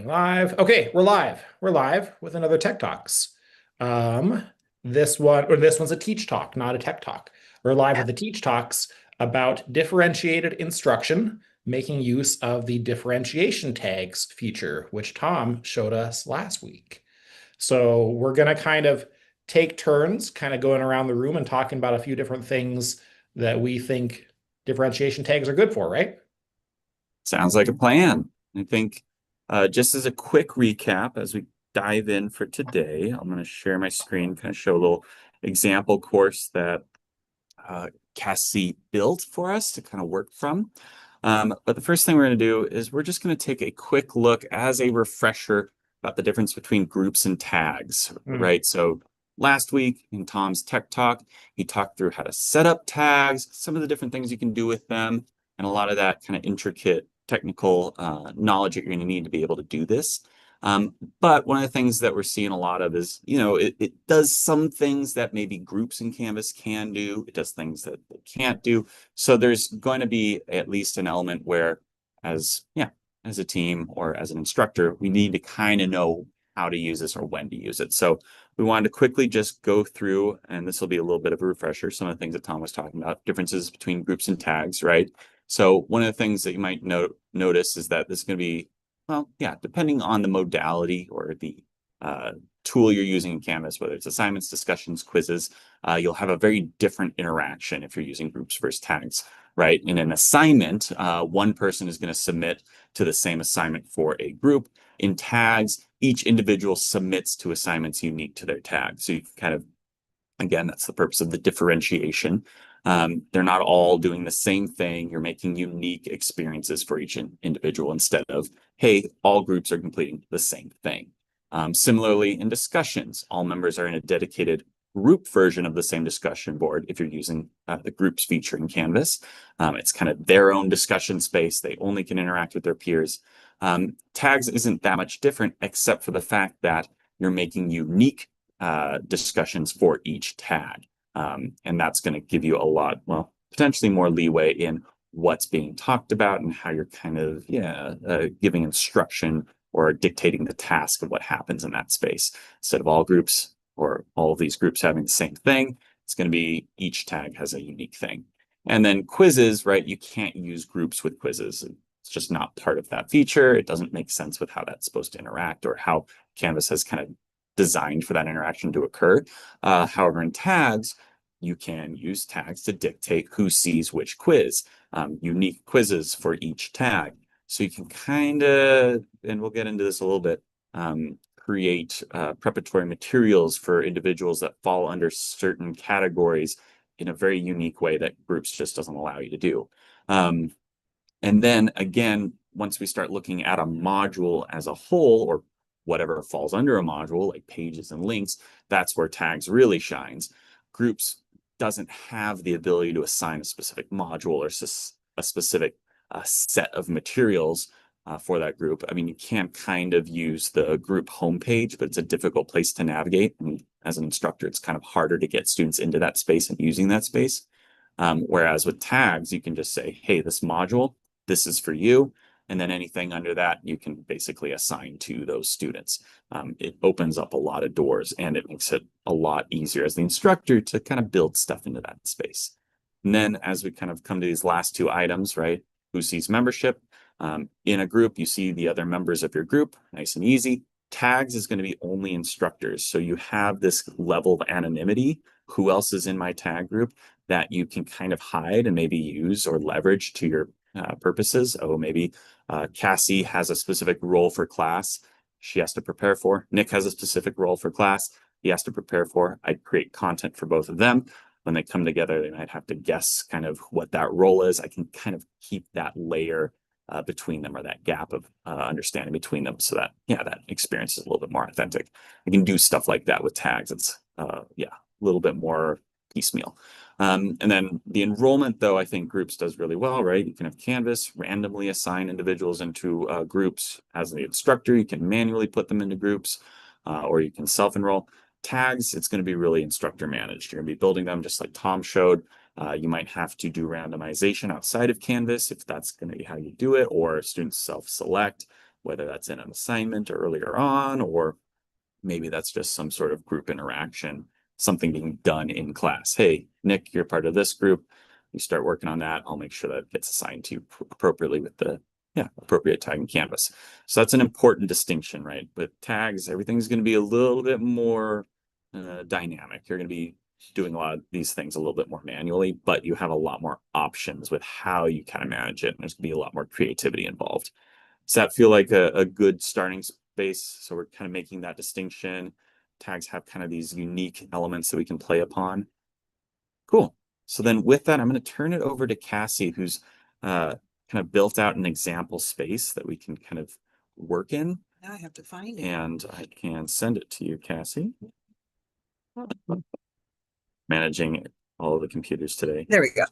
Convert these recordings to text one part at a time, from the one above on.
Going live. Okay, we're live. We're live with another Tech Talks. Um, this one's a Teach Talk, not a Tech Talk. We're live with the Teach Talks about differentiated instruction, making use of the differentiation tags feature, which Tom showed us last week. So we're gonna kind of take turns, kind of going around the room and talking about a few different things that we think differentiation tags are good for, right? Sounds like a plan. I think just as a quick recap, as we dive in for today, I'm going to share my screen, kind of show a little example course that Cassie built for us to kind of work from. But the first thing we're going to do is we're just going to take a quick look as a refresher about the difference between groups and tags, Hmm. right? So last week in Tom's Tech Talk, he talked through how to set up tags, some of the different things you can do with them, and a lot of that kind of intricate technical knowledge that you're going to need to be able to do this. But one of the things that we're seeing a lot of is, it does some things that maybe groups in Canvas can do. It does things that they can't do. So there's going to be at least an element where as a team or as an instructor, we need to kind of know how to use this or when to use it. So we wanted to quickly just go through, and this will be a little bit of a refresher, some of the things that Tom was talking about, differences between groups and tags, right? So one of the things that you might notice is that this is going to be, well, yeah, depending on the modality or the uh, tool you're using in Canvas, whether it's assignments, discussions, quizzes, you'll have a very different interaction if you're using groups versus tags, right? In an assignment, one person is going to submit to the same assignment for a group. In tags, each individual submits to assignments unique to their tag. So you can kind of, again, that's the purpose of the differentiation. They're not all doing the same thing. You're making unique experiences for each individual instead of, hey, all groups are completing the same thing. Similarly, in discussions, all members are in a dedicated group version of the same discussion board if you're using the groups feature in Canvas. It's kind of their own discussion space. They only can interact with their peers. Tags isn't that much different, except for the fact that you're making unique discussions for each tag. And that's going to give you a lot, well, potentially more leeway in what's being talked about and how you're kind of, giving instruction or dictating the task of what happens in that space. Instead of all groups or all of these groups having the same thing, it's going to be each tag has a unique thing. And then quizzes, right? You can't use groups with quizzes. It's just not part of that feature. It doesn't make sense with how that's supposed to interact or how Canvas has kind of designed for that interaction to occur. However, in tags, you can use tags to dictate who sees which quiz, unique quizzes for each tag. So you can kind of, and we'll get into this a little bit, create preparatory materials for individuals that fall under certain categories in a very unique way that groups just doesn't allow you to do. Um, and then again, once we start looking at a module as a whole, or whatever falls under a module, like pages and links, that's where tags really shines. Groups doesn't have the ability to assign a specific module or a specific set of materials for that group. I mean, you can kind of use the group homepage, but it's a difficult place to navigate. And as an instructor, it's kind of harder to get students into that space and using that space. Whereas with tags, you can just say, hey, this module, this is for you. And then anything under that, you can basically assign to those students. It opens up a lot of doors and it makes it a lot easier as the instructor to kind of build stuff into that space. And then as we kind of come to these last two items, right? Who sees membership? In a group, you see the other members of your group, nice and easy. Tags is going to be only instructors. So you have this level of anonymity. Who else is in my tag group that you can kind of hide and maybe use or leverage to your purposes? Oh, maybe Cassie has a specific role for class she has to prepare for. Nick has a specific role for class he has to prepare for. I create content for both of them. When they come together, they might have to guess kind of what that role is. I can kind of keep that layer between them or that gap of understanding between them so that, yeah, that experience is a little bit more authentic. I can do stuff like that with tags. It's, a little bit more piecemeal. And then the enrollment, though, I think groups does really well, right? You can have Canvas randomly assign individuals into groups. As the instructor, you can manually put them into groups or you can self-enroll. Tags, it's going to be really instructor managed. You're going to be building them just like Tom showed. You might have to do randomization outside of Canvas if that's going to be how you do it, or students self-select. whether that's in an assignment earlier on, or maybe that's just some sort of group interaction, something being done in class. Hey, Nick, you're part of this group. You start working on that. I'll make sure that gets assigned to you appropriately with the appropriate tag in Canvas. So that's an important distinction, right? With tags, everything's going to be a little bit more dynamic. You're going to be doing a lot of these things a little bit more manually, but you have a lot more options with how you kind of manage it. And there's going to be a lot more creativity involved. Does that feel like a good starting space? So we're kind of making that distinction. Tags have kind of these unique elements that we can play upon. Cool. So then with that, I'm going to turn it over to Cassie, who's kind of built out an example space that we can kind of work in. Now I have to find it. And I can send it to you, Cassie. Managing all of the computers today. There we go.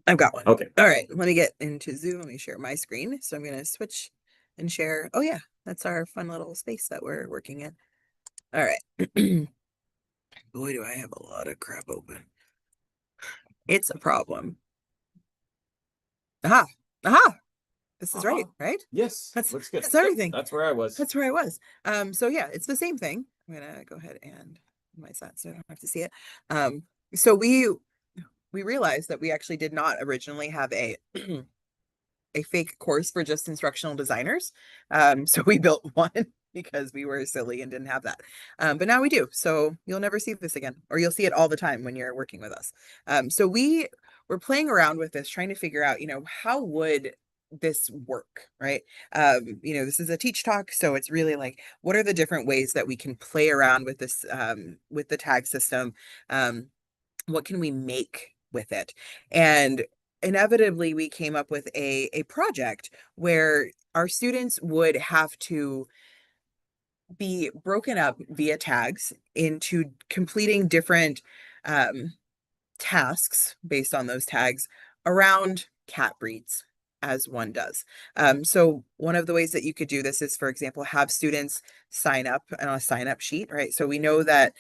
I've got one. Okay. All right. Let me get into Zoom. Let me share my screen. So I'm going to switch and share. Oh yeah, that's our fun little space that we're working in. All right. Boy, do I have a lot of crap open. It's a problem. Aha. Aha. This is right, right? Yes. That's looks good. that's everything. That's where I was. That's where I was. So yeah, it's the same thing. I'm gonna go ahead and minimize that so I don't have to see it. So we realized that we actually did not originally have a a fake course for just instructional designers. So we built one because we were silly and didn't have that. But now we do. So you'll never see this again, or you'll see it all the time when you're working with us. So we were playing around with this, trying to figure out, how would this work, right? This is a teach talk, so it's really like, what are the different ways that we can play around with this, with the tag system? What can we make with it? And inevitably, we came up with a project where our students would have to be broken up via tags into completing different tasks based on those tags around cat breeds, as one does. So one of the ways that you could do this is, for example, have students sign up on a sign up sheet, right? So we know that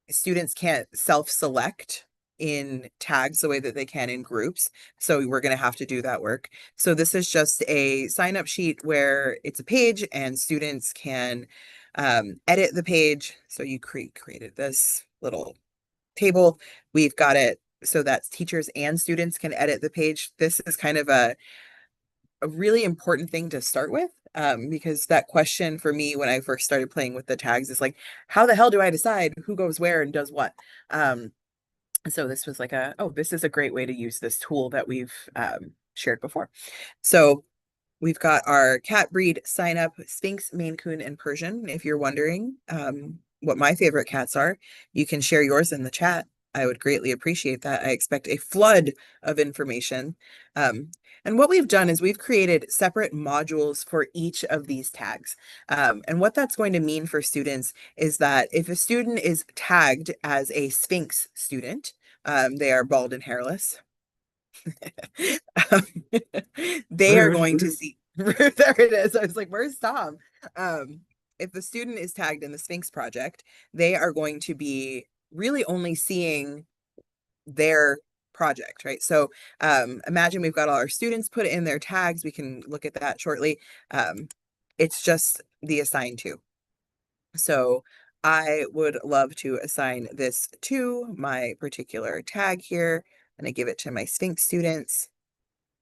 students can't self-select in tags the way that they can in groups. So we're going to have to do that work. So this is just a sign up sheet where it's a page and students can edit the page. So you created this little table. We've got it so that teachers and students can edit the page. This is kind of a really important thing to start with, because that question for me when I first started playing with the tags is like, how the hell do I decide who goes where and does what? So this was like this is a great way to use this tool that we've shared before. So we've got our cat breed sign up, Sphynx, Maine Coon, and Persian. If you're wondering what my favorite cats are, you can share yours in the chat. I would greatly appreciate that. I expect a flood of information. And what we've done is we've created separate modules for each of these tags. And what that's going to mean for students is that if a student is tagged as a Sphynx student, they are bald and hairless. They are going to see, there it is. I was like, where's Tom? If the student is tagged in the Sphynx project, they are going to be really only seeing their project, right? So imagine we've got all our students put in their tags. We can look at that shortly. It's just the assign to. So I would love to assign this to my particular tag here, and I give it to my Sphynx students.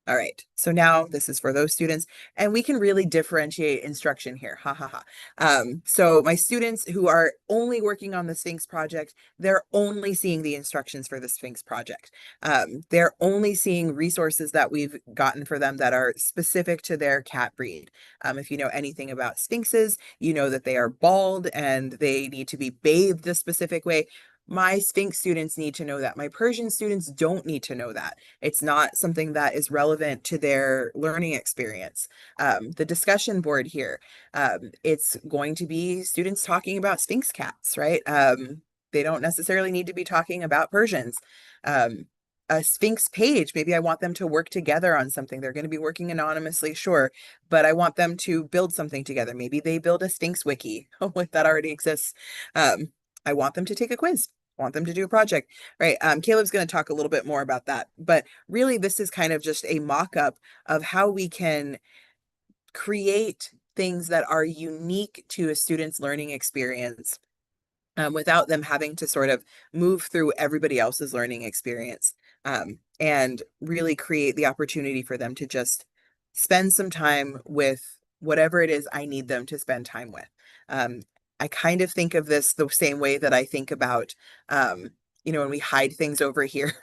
All right, so now this is for those students, and we can really differentiate instruction here. Ha ha ha. So my students who are only working on the Sphynx project, they're only seeing the instructions for the Sphynx project. They're only seeing resources that we've gotten for them that are specific to their cat breed. If you know anything about Sphynxes, you know that they are bald and they need to be bathed a specific way. My Sphynx students need to know that. My Persian students don't need to know that. It's not something that is relevant to their learning experience. The discussion board here, it's going to be students talking about Sphynx cats, right? They don't necessarily need to be talking about Persians. A Sphynx page, maybe I want them to work together on something. They're going to be working anonymously, sure, but I want them to build something together. Maybe they build a Sphynx wiki, that already exists. I want them to take a quiz, want them to do a project, right? Caleb's going to talk a little bit more about that, but really this is kind of just a mock-up of how we can create things that are unique to a student's learning experience, without them having to sort of move through everybody else's learning experience, and really create the opportunity for them to just spend some time with whatever it is I need them to spend time with. I kind of think of this the same way that I think about, when we hide things over here.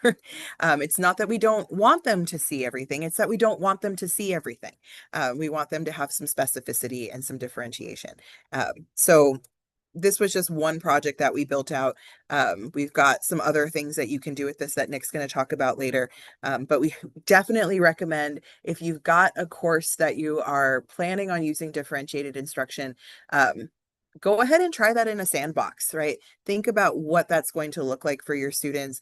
It's not that we don't want them to see everything, it's that we don't want them to see everything. We want them to have some specificity and some differentiation. So this was just one project that we built out. We've got some other things that you can do with this that Nick's going to talk about later. But we definitely recommend, if you've got a course that you are planning on using differentiated instruction, go ahead and try that in a sandbox, right? Think about what that's going to look like for your students.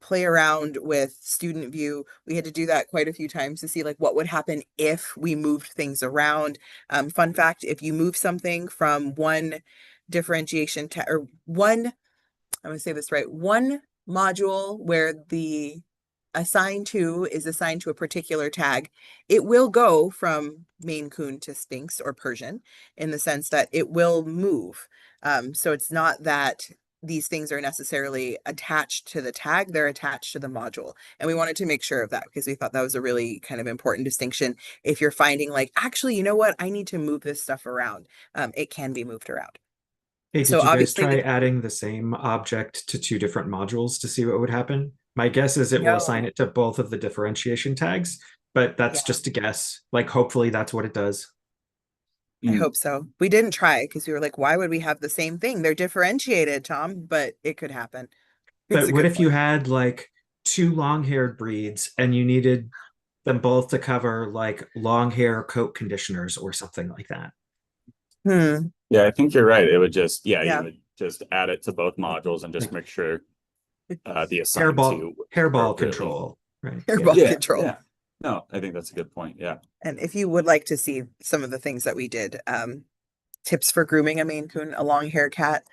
Play around with student view. We had to do that quite a few times to see like what would happen if we moved things around. Fun fact, if you move something from one differentiation or one, I'm going to say this right, one module where the assigned to is assigned to a particular tag, it will go from Maine Coon to Sphinx or Persian, in the sense that it will move. So it's not that these things are necessarily attached to the tag, they're attached to the module. And we wanted to make sure of that because we thought that was a really kind of important distinction. If you're finding like, actually, you know what, I need to move this stuff around, it can be moved around. Hey, So did you guys obviously try adding the same object to two different modules to see what would happen? My guess is it will assign No. it to both of the differentiation tags, but that's Yeah. just a guess. Like, hopefully that's what it does. I hope so. We didn't try because we were like, why would we have the same thing? They're differentiated, Tom, but it could happen. It's But a what good if you point. had like two long-haired breeds and you needed them both to cover like long hair coat conditioners or something like that? Yeah, I think you're right. It would just, you Yeah. would just add it to both modules and just Like make sure the assigned to hairball appropriately. control, right? Hairball Yeah, control. yeah. No, I think that's a good point. Yeah. And if you would like to see some of the things that we did, tips for grooming a Maine Coon, a long hair cat,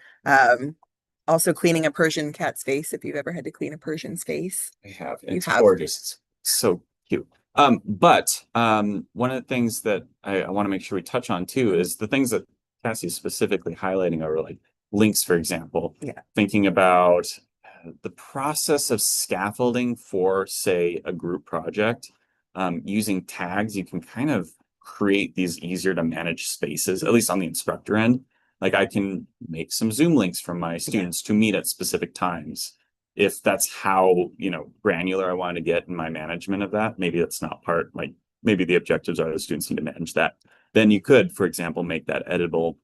also cleaning a Persian cat's face, if you've ever had to clean a Persian's face. I have. You It's have? gorgeous. It's so cute. But one of the things that I want to make sure we touch on too is the things that Cassie's specifically highlighting are like links, for example. Yeah. Thinking about the process of scaffolding for, say, a group project. Using tags, you can kind of create these easier to manage spaces, at least on the instructor end. Like I can make some Zoom links from my students to meet at specific times. If that's how, granular I want to get in my management of that, maybe that's not part, like maybe the objectives are the students need to manage that. Then you could, for example, make that editable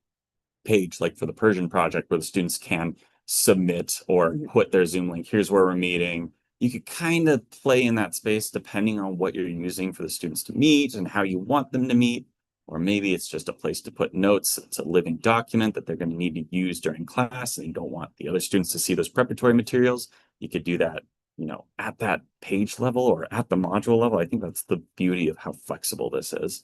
page, like for the Persian project, where the students can submit or put their Zoom link. Here's where we're meeting. You could kind of play in that space depending on what you're using for the students to meet and how you want them to meet. Or maybe it's just a place to put notes. It's a living document that they're going to need to use during class, and you don't want the other students to see those preparatory materials. You could do that, at that page level or at the module level. I think that's the beauty of how flexible this is.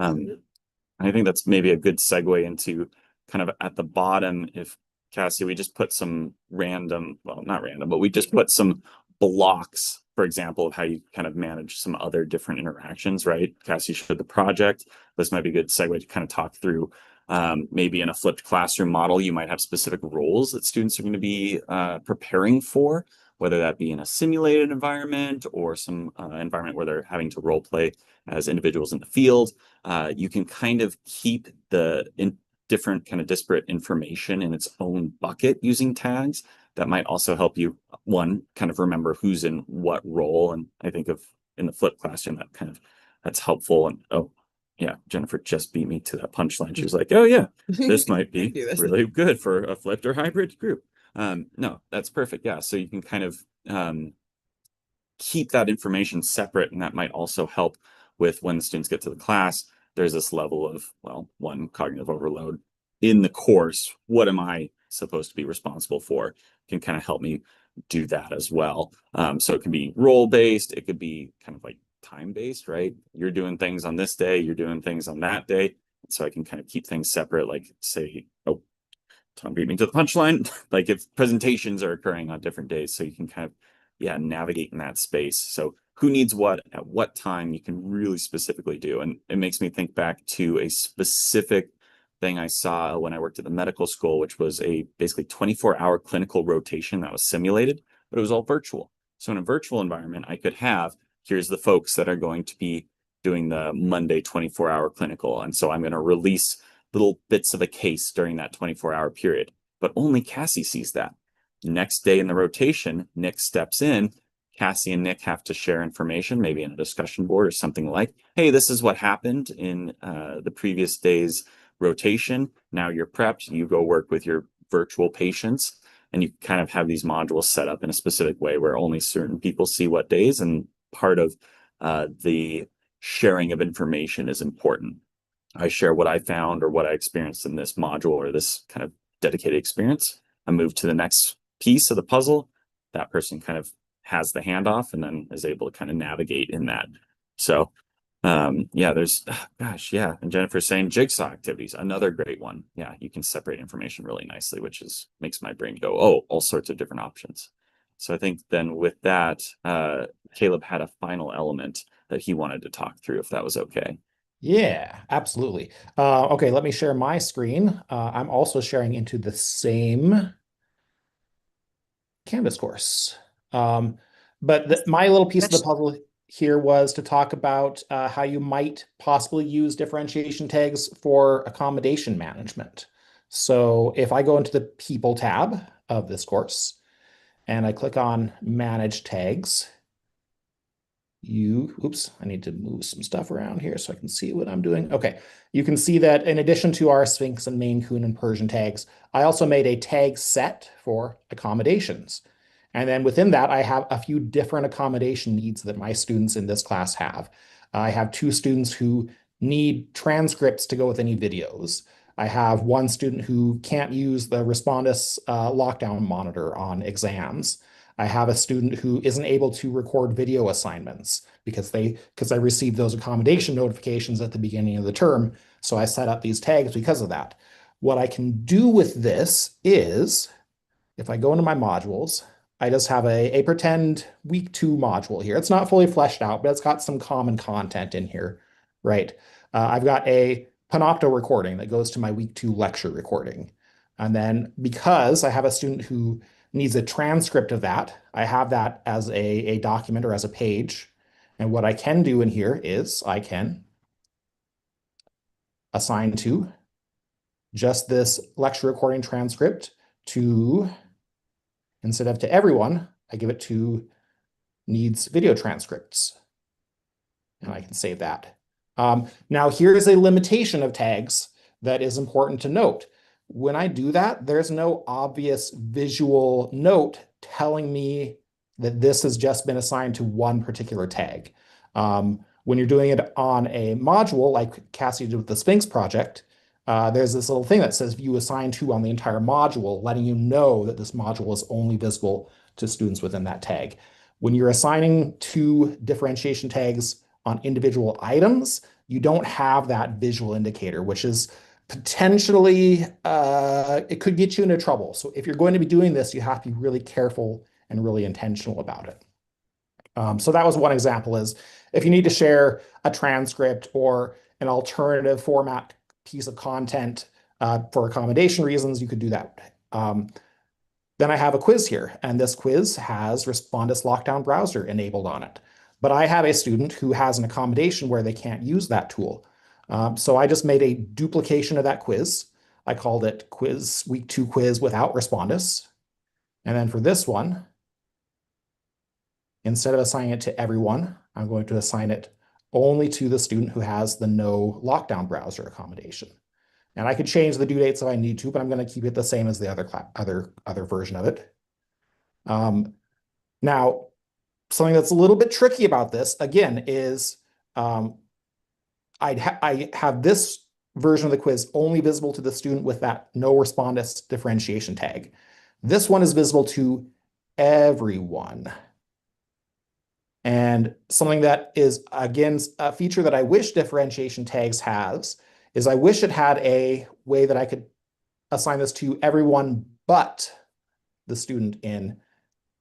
I think that's maybe a good segue into kind of at the bottom. If Cassie, we just put some random, well, not random, but we just put some blocks, for example, of how you kind of manage some other different interactions, right? Cassie showed the project. This might be a good segue to kind of talk through. Maybe in a flipped classroom model, you might have specific roles that students are going to be preparing for, whether that be in a simulated environment or some environment where they're having to role play as individuals in the field. You can kind of keep the different kind of disparate information in its own bucket using tags. That might also help you, one, kind of remember who's in what role. And I think of in the flipped classroom, that's helpful. And oh yeah, Jennifer just beat me to that punchline. She was like, oh yeah, this might be really good for a flipped or hybrid group. No, that's perfect. Yeah. So you can kind of keep that information separate, and that might also help with when the students get to the class. There's this level of, well, one, cognitive overload in the course. What am I supposed to be responsible for? Can kind of help me do that as well. So it can be role-based. It could be kind of like time-based, right? You're doing things on this day, you're doing things on that day. So I can kind of keep things separate, like say, oh, Tom beat me to the punchline. Like if presentations are occurring on different days, so you can kind of navigate in that space. So who needs what at what time you can really specifically do. And it makes me think back to a specific thing I saw when I worked at the medical school, which was a basically 24-hour clinical rotation that was simulated, but it was all virtual. So in a virtual environment, I could have, here's the folks that are going to be doing the Monday 24-hour clinical. And so I'm going to release little bits of a case during that 24-hour period, but only Cassie sees that. Next day in the rotation, Nick steps in. Cassie and Nick have to share information, maybe in a discussion board or something like, hey, this is what happened in the previous day's rotation. Now you're prepped. You go work with your virtual patients, and you kind of have these modules set up in a specific way where only certain people see what days, and part of the sharing of information is important. I share what I found or what I experienced in this module or this kind of dedicated experience. I move to the next piece of the puzzle. That person kind of has the handoff and then is able to kind of navigate in that. So yeah, there's, gosh, yeah. And Jennifer's saying jigsaw activities, another great one. Yeah, you can separate information really nicely, which makes my brain go, oh, all sorts of different options. So I think then with that, Caleb had a final element that he wanted to talk through, if that was okay. Yeah, absolutely. Okay, let me share my screen. I'm also sharing into the same Canvas course. But my little piece of the puzzle here was to talk about how you might possibly use differentiation tags for accommodation management. So if I go into the People tab of this course and I click on Manage Tags, oops, I need to move some stuff around here so I can see what I'm doing. Okay, you can see that in addition to our Sphinx and Maine Coon and Persian tags, I also made a tag set for accommodations. And then within that, I have a few different accommodation needs that my students in this class have. I have 2 students who need transcripts to go with any videos. I have 1 student who can't use the Respondus lockdown monitor on exams. I have a student who isn't able to record video assignments because I received those accommodation notifications at the beginning of the term. So I set up these tags because of that. What I can do with this is, if I go into my modules, I just have a pretend week 2 module here. It's not fully fleshed out, but it's got some common content in here, right? I've got a Panopto recording that goes to my week 2 lecture recording. And then because I have a student who needs a transcript of that, I have that as a document or as a page. And what I can do in here is I can assign to just this lecture recording transcript to, instead of to everyone, I give it to needs video transcripts. And I can save that. Now here is a limitation of tags that is important to note. When I do that, there's no obvious visual note telling me that this has just been assigned to one particular tag. When you're doing it on a module like Cassie did with the Sphinx project, there's this little thing that says view assigned to on the entire module, letting you know that this module is only visible to students within that tag. When you're assigning 2 differentiation tags on individual items, you don't have that visual indicator, which is potentially, it could get you into trouble. So if you're going to be doing this, you have to be really careful and really intentional about it. So that was one example, is if you need to share a transcript or an alternative format piece of content for accommodation reasons, you could do that. Then I have a quiz here, and this quiz has Respondus Lockdown Browser enabled on it. But I have a student who has an accommodation where they can't use that tool. So I just made a duplication of that quiz. I called it Quiz Week 2 Quiz without Respondus. And then for this one, instead of assigning it to everyone, I'm going to assign it only to the student who has the no lockdown browser accommodation. And I could change the due dates if I need to, but I'm going to keep it the same as the other version of it. Now, something that's a little bit tricky about this, again, is I have this version of the quiz only visible to the student with that no Respondus differentiation tag. This one is visible to everyone. And something that is, again, a feature that I wish differentiation tags has is I wish it had a way that I could assign this to everyone but the student in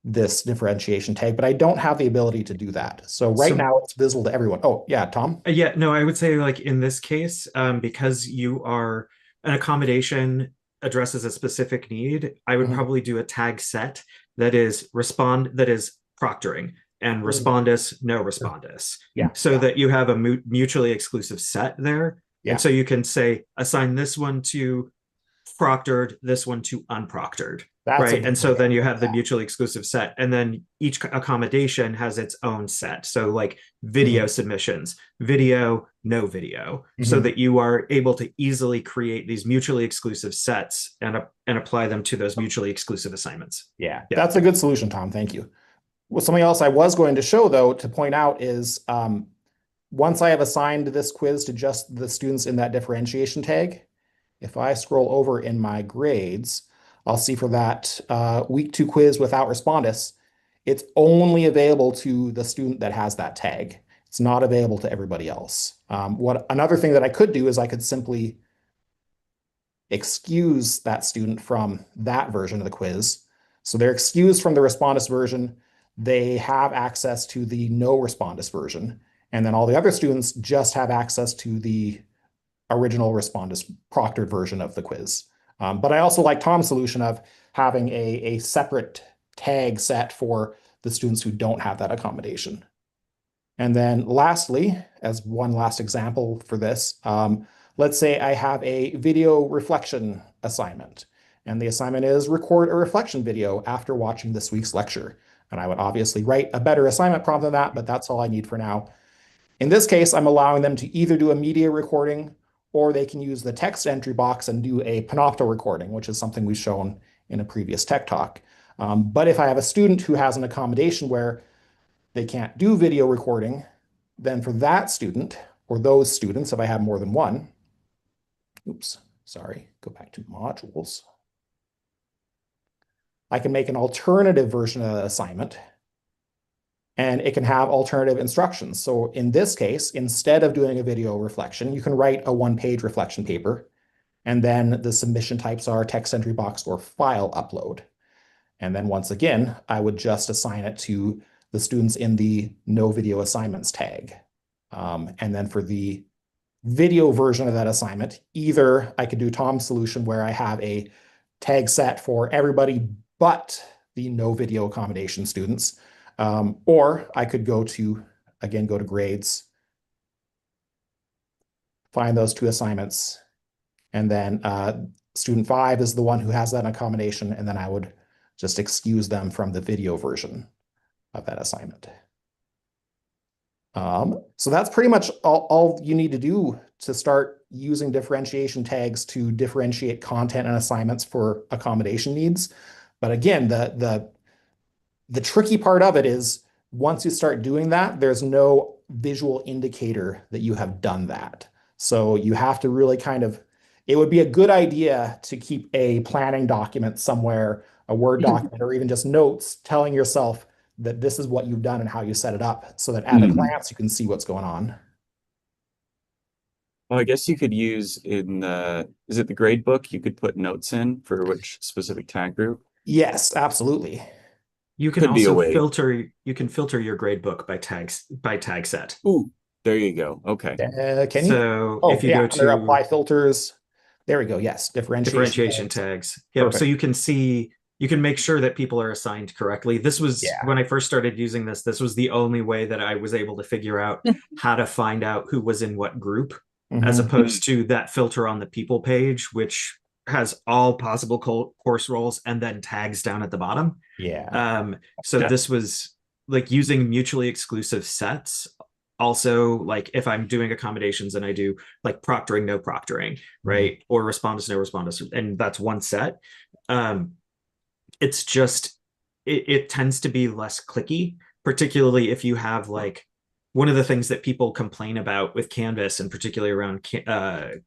this differentiation tag, but I don't have the ability to do that. So right now it's visible to everyone. Oh, yeah, Tom? Yeah, no, I would say like in this case, because you are an accommodation addresses a specific need, I would probably do a tag set that is proctoring and respondus, no respondus. Yeah. So that you have a mutually exclusive set there. Yeah. And so you can say, assign this one to proctored, this one to unproctored. That's right. And so then you have the mutually exclusive set, and then each accommodation has its own set. So like video submissions, video, no video, so that you are able to easily create these mutually exclusive sets and apply them to those mutually exclusive assignments. Yeah, that's a good solution, Tom. Thank you. Well, something else I was going to show, though, to point out is once I have assigned this quiz to just the students in that differentiation tag, if I scroll over in my grades, I'll see for that week 2 quiz without respondus, it's only available to the student that has that tag. It's not available to everybody else. Another thing that I could do is I could simply excuse that student from that version of the quiz. So they're excused from the respondus version. They have access to the no respondus version. And then all the other students just have access to the original respondus proctored version of the quiz. But I also like Tom's solution of having a separate tag set for the students who don't have that accommodation. And then lastly, as one last example for this, let's say I have a video reflection assignment, and the assignment is record a reflection video after watching this week's lecture. And I would obviously write a better assignment prompt than that, but that's all I need for now. In this case, I'm allowing them to either do a media recording, or they can use the text entry box and do a Panopto recording, which is something we've shown in a previous Tech Talk. But if I have a student who has an accommodation where they can't do video recording, then for that student, or those students, if I have more than one, oops, sorry, go back to modules. I can make an alternative version of the assignment, and it can have alternative instructions. So in this case, instead of doing a video reflection, you can write a 1-page reflection paper, and then the submission types are text entry box or file upload. And then once again, I would just assign it to the students in the no video assignments tag. And then for the video version of that assignment, either I could do Tom's solution where I have a tag set for everybody but the no video accommodation students, or I could go to grades, find those 2 assignments, and then student 5 is the one who has that accommodation, and then I would just excuse them from the video version of that assignment. So that's pretty much all you need to do to start using differentiation tags to differentiate content and assignments for accommodation needs. But again, the tricky part of it is once you start doing that, there's no visual indicator that you have done that. So you have to really it would be a good idea to keep a planning document somewhere, a Word document, or even just notes telling yourself that this is what you've done and how you set it up, so that at a glance you can see what's going on. Well, I guess you could use is it the grade book? You could put notes in for which specific tag group. Yes, absolutely. You can also filter. You can filter your grade book by tag set. Ooh, there you go. Okay. Can you? So if you go to apply filters, there we go. Yes, differentiation tags. Yeah. So you can see. You can make sure that people are assigned correctly. This was when I first started using this. This was the only way that I was able to figure out how to find out who was in what group, as opposed to that filter on the people page, which has all possible course roles and then tags down at the bottom. So this was like using mutually exclusive sets. Also, like if I'm doing accommodations and I do like proctoring, no proctoring, right? Or respondus, no respondus, and that's one set. It's just, it tends to be less clicky, particularly if you have like, one of the things that people complain about with Canvas, and particularly around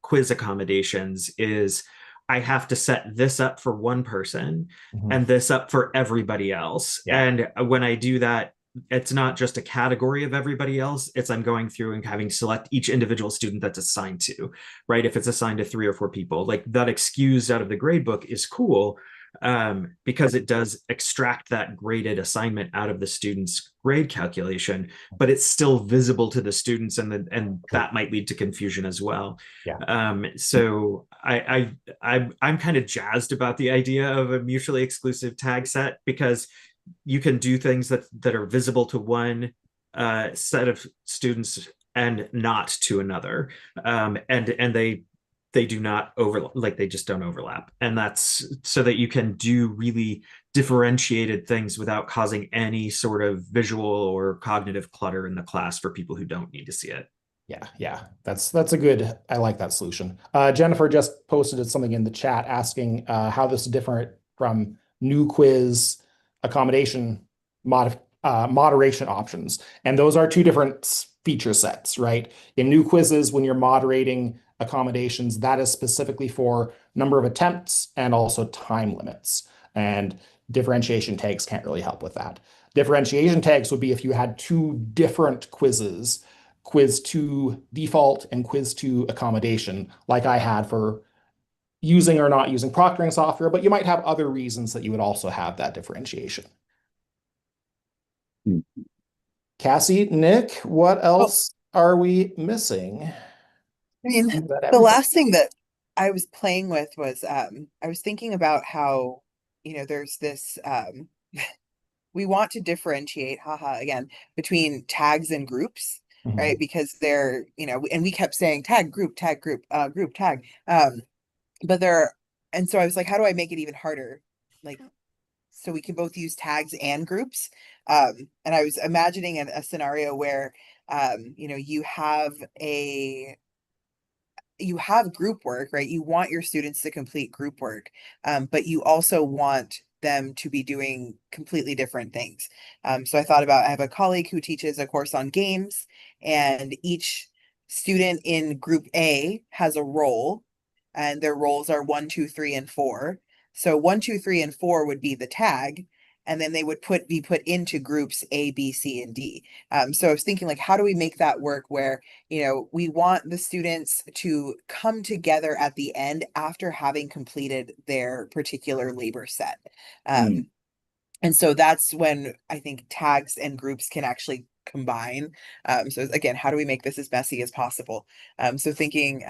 quiz accommodations, is I have to set this up for one person and this up for everybody else. And when I do that, it's not just a category of everybody else. It's I'm going through and having to select each individual student that's assigned to, right? If it's assigned to 3 or 4 people, like that excused out of the grade book is cool. because it does extract that graded assignment out of the student's grade calculation, but it's still visible to the students, and that might lead to confusion as well. Yeah. So I'm kind of jazzed about the idea of a mutually exclusive tag set, because you can do things that are visible to one set of students and not to another, and they do not overlap, like they just don't overlap, and that's so that you can do really differentiated things without causing any sort of visual or cognitive clutter in the class for people who don't need to see it. Yeah, that's a good, I like that solution. Jennifer just posted something in the chat asking how this is different from new quiz accommodation moderation options. And those are two different feature sets, right? In new quizzes, when you're moderating accommodations, that is specifically for number of attempts and also time limits. And differentiation tags can't really help with that. Differentiation tags would be if you had two different quizzes, quiz 2 default and quiz 2 accommodation, like I had for using or not using proctoring software, but you might have other reasons that you would also have that differentiation. Cassie, Nick, what else are we missing? I mean, the last thing that I was playing with was I was thinking about how, there's this we want to differentiate, again, between tags and groups, right? Because they're, and we kept saying tag, group, group, tag. But and so I was like, how do I make it even harder? Like, so we can both use tags and groups. And I was imagining a scenario where, you have group work, right? You want your students to complete group work, but you also want them to be doing completely different things. So I thought about, I have a colleague who teaches a course on games, and each student in group A has a role, and their roles are 1, 2, 3, and 4. So 1, 2, 3, and 4 would be the tag, and then they would be put into groups A, B, C, and D. So I was thinking, like, how do we make that work where, we want the students to come together at the end after having completed their particular labor set. And so that's when I think tags and groups can actually combine. So again, how do we make this as messy as possible? So thinking,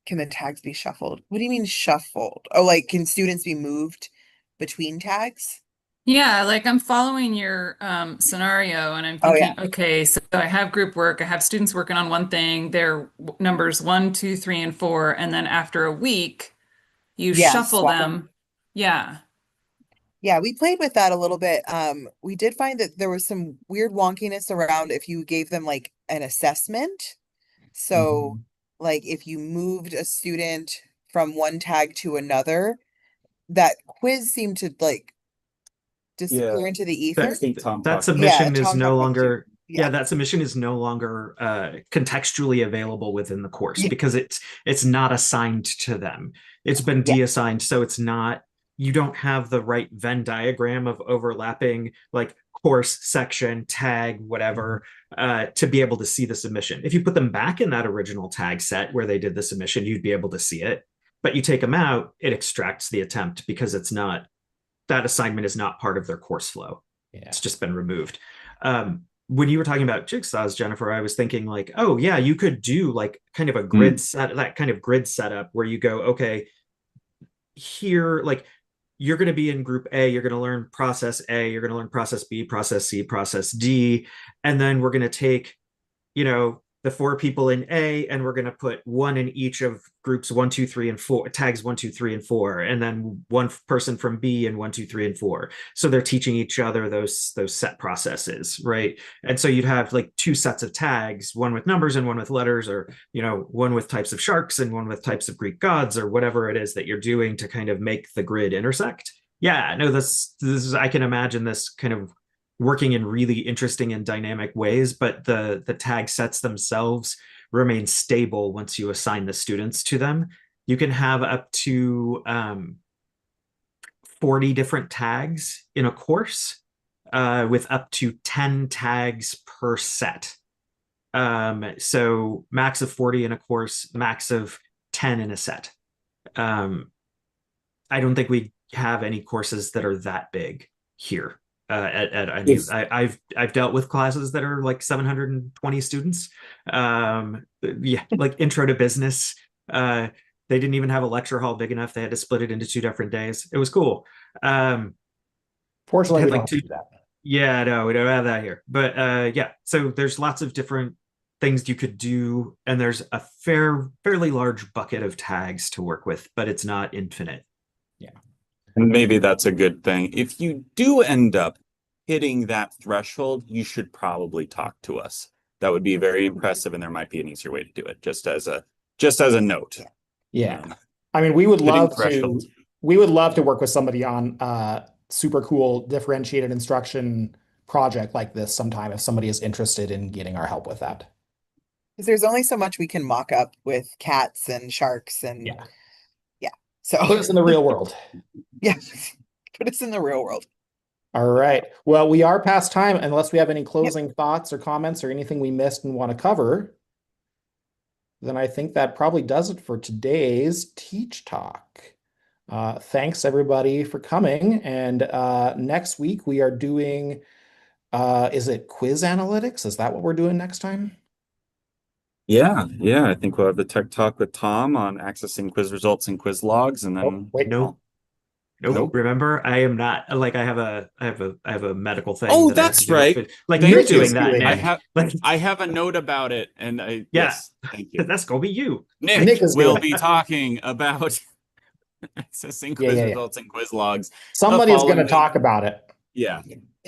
can the tags be shuffled? What do you mean shuffled? Oh, like, can students be moved between tags? Yeah, like I'm following your scenario, and I'm thinking, okay, so I have group work, I have students working on one thing, they're numbers 1, 2, 3, and 4, and then after a week, you shuffle them. Yeah. Yeah, we played with that a little bit. We did find that there was some weird wonkiness around if you gave them like an assessment. So like if you moved a student from one tag to another, that quiz seemed to like disappear into the ether. That submission is no longer that submission is no longer contextually available within the course because it's not assigned to them. It's been deassigned, so it's not, you don't have the right Venn diagram of overlapping like course, section, tag, whatever, to be able to see the submission. If you put them back in that original tag set where they did the submission, you'd be able to see it. But you take them out, it extracts the attempt because it's not, that assignment is not part of their course flow. It's just been removed. When you were talking about jigsaws, Jennifer, I was thinking like, oh yeah, you could do like kind of a grid set, that kind of grid setup where you go, okay, here, like you're going to be in group A, you're going to learn process A, you're going to learn process B, process C, process D, and then we're going to take, the 4 people in A, and we're going to put 1 in each of groups 1, 2, 3, and 4, tags 1, 2, 3, and 4, and then 1 person from B in 1, 2, 3, and 4. So they're teaching each other those set processes, right? And so you'd have like 2 sets of tags, one with numbers and one with letters, or one with types of sharks and one with types of Greek gods, or whatever it is that you're doing to kind of make the grid intersect. Yeah, no, this is, I can imagine this kind of working in really interesting and dynamic ways, but the tag sets themselves remain stable once you assign the students to them. You can have up to 40 different tags in a course, with up to 10 tags per set. So max of 40 in a course, max of 10 in a set. I don't think we have any courses that are that big here. I've dealt with classes that are like 720 students. Like intro to business. They didn't even have a lecture hall big enough. They had to split it into 2 different days. It was cool. Fortunately, we like don't do that. Yeah, no, we don't have that here. But yeah, so there's lots of different things you could do, and there's a fairly large bucket of tags to work with, but it's not infinite. Yeah. And maybe that's a good thing. If you do end up hitting that threshold, you should probably talk to us. That would be very impressive, and there might be an easier way to do it, just as a note. Yeah. I mean, we would love thresholds. to work with somebody on super cool differentiated instruction project like this sometime if somebody is interested in getting our help with that. Because there's only so much we can mock up with cats and sharks and Yeah. So Put us in the real world. Yeah. Put us in the real world. All right. Well, we are past time unless we have any closing thoughts or comments or anything we missed and want to cover. Then I think that probably does it for today's Teach Talk. Thanks everybody for coming. And next week we are doing, is it quiz analytics? Is that what we're doing next time? Yeah. I think we'll have the tech talk with Tom on accessing quiz results and quiz logs, and then Nope. Remember, I am not like I have a medical thing. Oh, that I have that's to do. right. Like Thank you're you. doing that, Nick. I have a note about it, and yes, thank you. That's gonna be you. Nick will be talking about accessing quiz results and quiz logs. Somebody is going to talk about it. Yeah,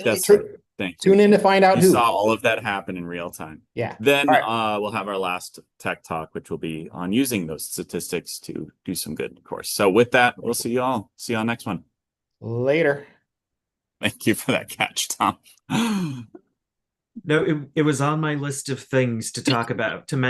that's right. Thank you. Tune in to find out who. Saw all of that happen in real time. Yeah. Then we'll have our last tech talk, which will be on using those statistics to do some good, of course. So with that, we'll see you all. See you on next one. Later. Thank you for that catch, Tom. No, it was on my list of things to talk about, to mention.